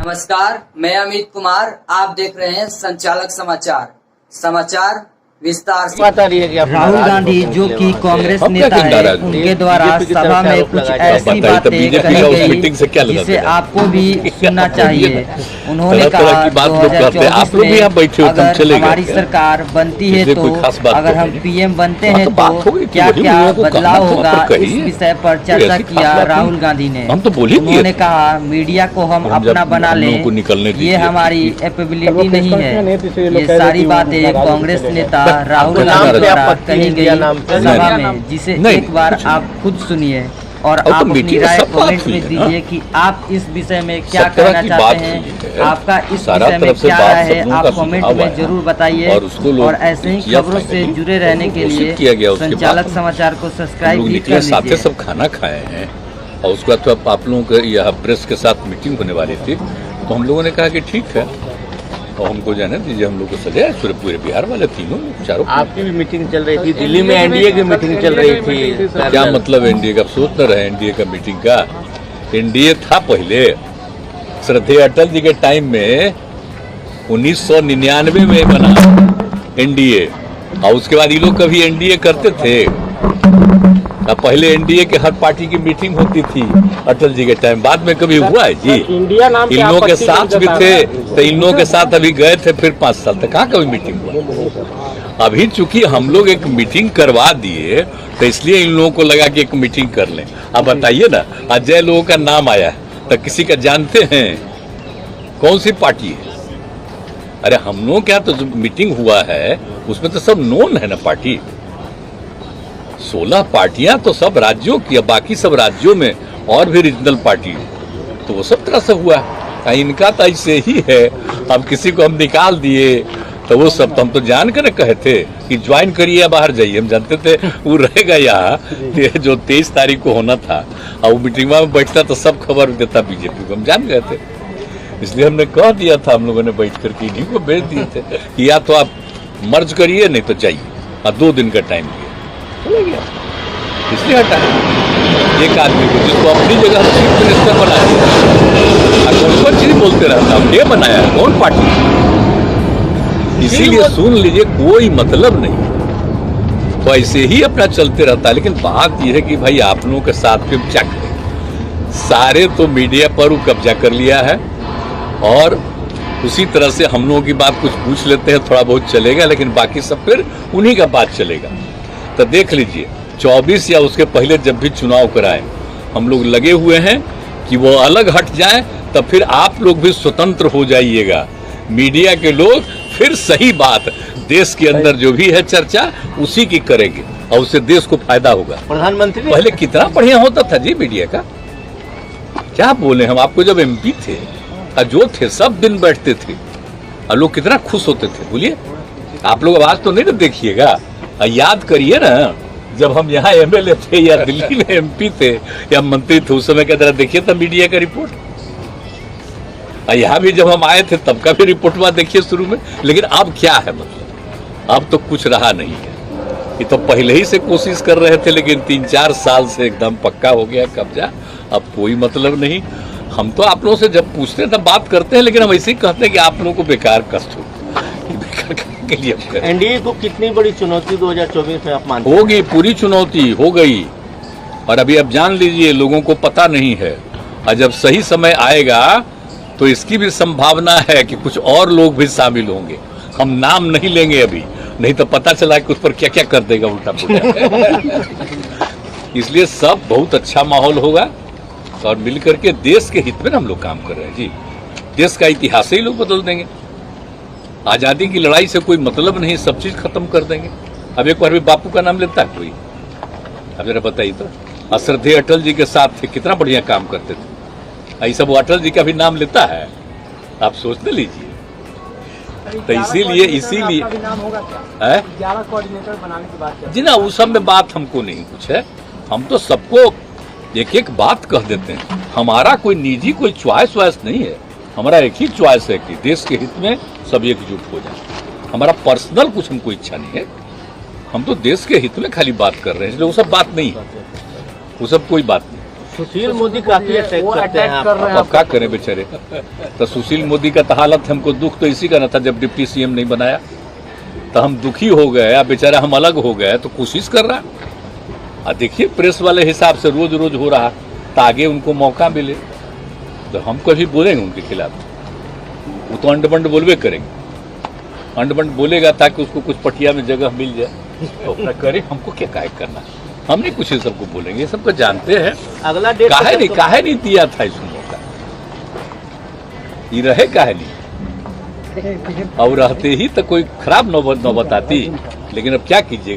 नमस्कार, मैं अमित कुमार। आप देख रहे हैं संचालक समाचार विस्तार से। राहुल गांधी जो कि कांग्रेस नेता है, उनके द्वारा सभा में कुछ ऐसी बातें कही गई जिसे आपको भी सुनना चाहिए। उन्होंने कहा 2024 में अगर हमारी सरकार बनती है तो अगर हम पीएम बनते हैं तो क्या क्या बदलाव होगा, इस विषय पर चर्चा किया राहुल गांधी ने। उन्होंने कहा मीडिया को हम अपना बना लें, ये हमारी एबिलिटी नहीं है। ये सारी बातें कांग्रेस नेता राहुल गांधी द्वारा कही गई सभा में, जिसे एक बार आप खुद सुनिए और आप अपनी राय कमेंट में दीजिए कि आप इस विषय में क्या कहना चाहते हैं। आपका इस विषय में क्या राय है, आप कमेंट में जरूर बताइए। और ऐसे ही खबरों से जुड़े रहने के लिए संचालक समाचार को सब्सक्राइब भी कर लीजिए। सब खाना खाए हैं और उसके बाद तो आप लोगों के यह प्रेस के साथ मीटिंग होने वाली थी, तो हम लोगों ने कहा कि ठीक है और हमको जाने दीजिए, हम लोग को सजा पूरे बिहार वाले तीनों चारों। आपकी भी मीटिंग चल रही थी दिल्ली में, एनडीए की मीटिंग चल रही थी। क्या मतलब एनडीए का? सोच न रहे एनडीए का मीटिंग का। एनडीए था पहले श्रद्धेय अटल जी के टाइम में, 1999 में बना एनडीए, और उसके बाद ये लोग कभी एनडीए करते थे? पहले एनडीए के हर पार्टी की मीटिंग होती थी अटल जी के टाइम, बाद में कभी हुआ है जी? इंडिया नाम इन लोगों के साथ भी थे, तो इन लोगों के साथ अभी गए थे, फिर 5 साल तक कहाँ कभी मीटिंग हुआ? अभी चूंकि हम लोग एक मीटिंग करवा दिए तो इसलिए इन लोगों को लगा कि एक मीटिंग कर लें। अब बताइए ना, अजय लोगों का नाम आया है तो किसी का जानते हैं कौन सी पार्टी है? अरे हम लोग क्या, तो जो मीटिंग हुआ है उसमें तो सब नोन है ना पार्टी। 16 पार्टियां तो सब राज्यों की, बाकी सब राज्यों में और भी रीजनल पार्टी, तो वो सब तरह से हुआ है। इनका तो ऐसे ही है। अब किसी को हम निकाल दिए तो वो सब तो हम तो जान कर कहे थे कि ज्वाइन करिए या बाहर जाइए। हम जानते थे वो रहेगा यहाँ, जो 23 तारीख को होना था, और वो मीटिंग में बैठता तो सब खबर देता बीजेपी को, हम जान गए थे। इसलिए हमने कह दिया था, हम लोगों ने बैठ करके इन्हीं को भेज दिए थे कि या तो आप मर्ज करिए नहीं तो जाइए, और 2 दिन का टाइम दिया, चला गया। इसलिए हटा एक आदमी को जिसको अपनी जगह चीफ मिनिस्टर बना दिया, कौन चीज बोलते रहता, ये बनाया कौन पार्टी? इसीलिए सुन लीजिए, कोई मतलब नहीं, तो ऐसे ही अपना चलते रहता है। लेकिन बात यह है कि भाई आप लोगों के साथ में क्या करें, सारे तो मीडिया पर वो कब्जा कर लिया है, और उसी तरह से हम लोगों की बात कुछ पूछ लेते हैं, थोड़ा बहुत चलेगा, लेकिन बाकी सब फिर उन्हीं का बात चलेगा। तो देख लीजिए 24 या उसके पहले जब भी चुनाव कराए, हम लोग लगे हुए हैं कि वो अलग हट जाए, तब फिर आप लोग भी स्वतंत्र हो जाइएगा। मीडिया के लोग फिर सही बात देश के अंदर जो भी है चर्चा उसी की करेंगे, और उससे देश को फायदा होगा। प्रधानमंत्री पहले कितना बढ़िया होता था जी मीडिया का, क्या बोले हम आपको। जब एमपी थे जो थे सब दिन बैठते थे और लोग कितना खुश होते थे, बोलिए आप लोग आवाज तो नहीं ना देखिएगा, याद करिए ना, जब हम यहाँ एमएलए थे या दिल्ली में एमपी थे या मंत्री थे, उस समय का जरा देखिए था मीडिया का रिपोर्ट। यहाँ भी जब हम आए थे तब का भी रिपोर्ट वहां देखिए शुरू में। लेकिन अब क्या है, मतलब अब तो कुछ रहा नहीं है। ये तो पहले ही से कोशिश कर रहे थे, लेकिन 3-4 साल से एकदम पक्का हो गया कब्जा। अब कोई मतलब नहीं। हम तो आप लोगों से जब पूछते हैं तब बात करते हैं, लेकिन हम ऐसे ही कहते हैं कि आप लोगों को बेकार कष्ट हो, बेकार के लिए। एनडीए को कितनी बड़ी चुनौती 2024 में आप मानते हैं? होगी, पूरी चुनौती हो गई, और अभी अब जान लीजिए लोगों को पता नहीं है, और जब सही समय आएगा तो इसकी भी संभावना है कि कुछ और लोग भी शामिल होंगे। हम नाम नहीं लेंगे अभी, नहीं तो पता चला कि उस पर क्या क्या कर देगा उल्टा पुल्टा। इसलिए सब बहुत अच्छा माहौल होगा, और मिलकर के देश के हित में हम लोग काम कर रहे हैं जी। देश का इतिहास ही लोग बदल देंगे। आजादी की लड़ाई से कोई मतलब नहीं, सब चीज खत्म कर देंगे। अब एक बार भी बापू का नाम लेता है कोई? अब जरा बताइए तो। श्रद्धेय अटल जी के साथ थे, कितना बढ़िया काम करते थे, ऐसा वो अटल जी का भी नाम लेता है? आप सोचने लीजिए। तो इसीलिए 11 कोऑर्डिनेटर बनाने की बात जी ना, उस सब में बात हमको नहीं कुछ है। हम तो सबको एक एक बात कह देते हैं। हमारा कोई निजी कोई चॉइस वाइस नहीं है, हमारा एक ही चॉइस है कि देश के हित में सब एकजुट हो जाए। हमारा पर्सनल कुछ हमको इच्छा नहीं है, हम तो देश के हित में खाली बात कर रहे हैं, इसलिए वो सब बात नहीं है, वो सब कोई बात नहीं। सुशील मोदी काफी अटैक करते हैं अब क्या करें बेचारे। तो सुशील मोदी का तो हालत, हमको दुख तो इसी का न था जब डिप्टी सीएम नहीं बनाया, तो हम दुखी हो गए। अब बेचारा हम अलग हो गए तो कोशिश कर रहा है। देखिए प्रेस वाले हिसाब से रोज रोज हो रहा, तो आगे उनको मौका मिले तो हम कभी बोलेंगे उनके खिलाफ। वो तो अंडबंड बोलवे करेंगे, अंडबंड बोलेगा ताकि उसको कुछ पटिया में जगह मिल जाए तो अपना करे। हमको क्या काय करना, हम नहीं कुछ सबको बोलेंगे, ये सबको जानते हैं। अगला डेट काहे नहीं दिया था इसको मौका, ये रहे काहे नहीं। और रहते ही तो कोई खराब नौबत आती, लेकिन अब क्या कीजिएगा।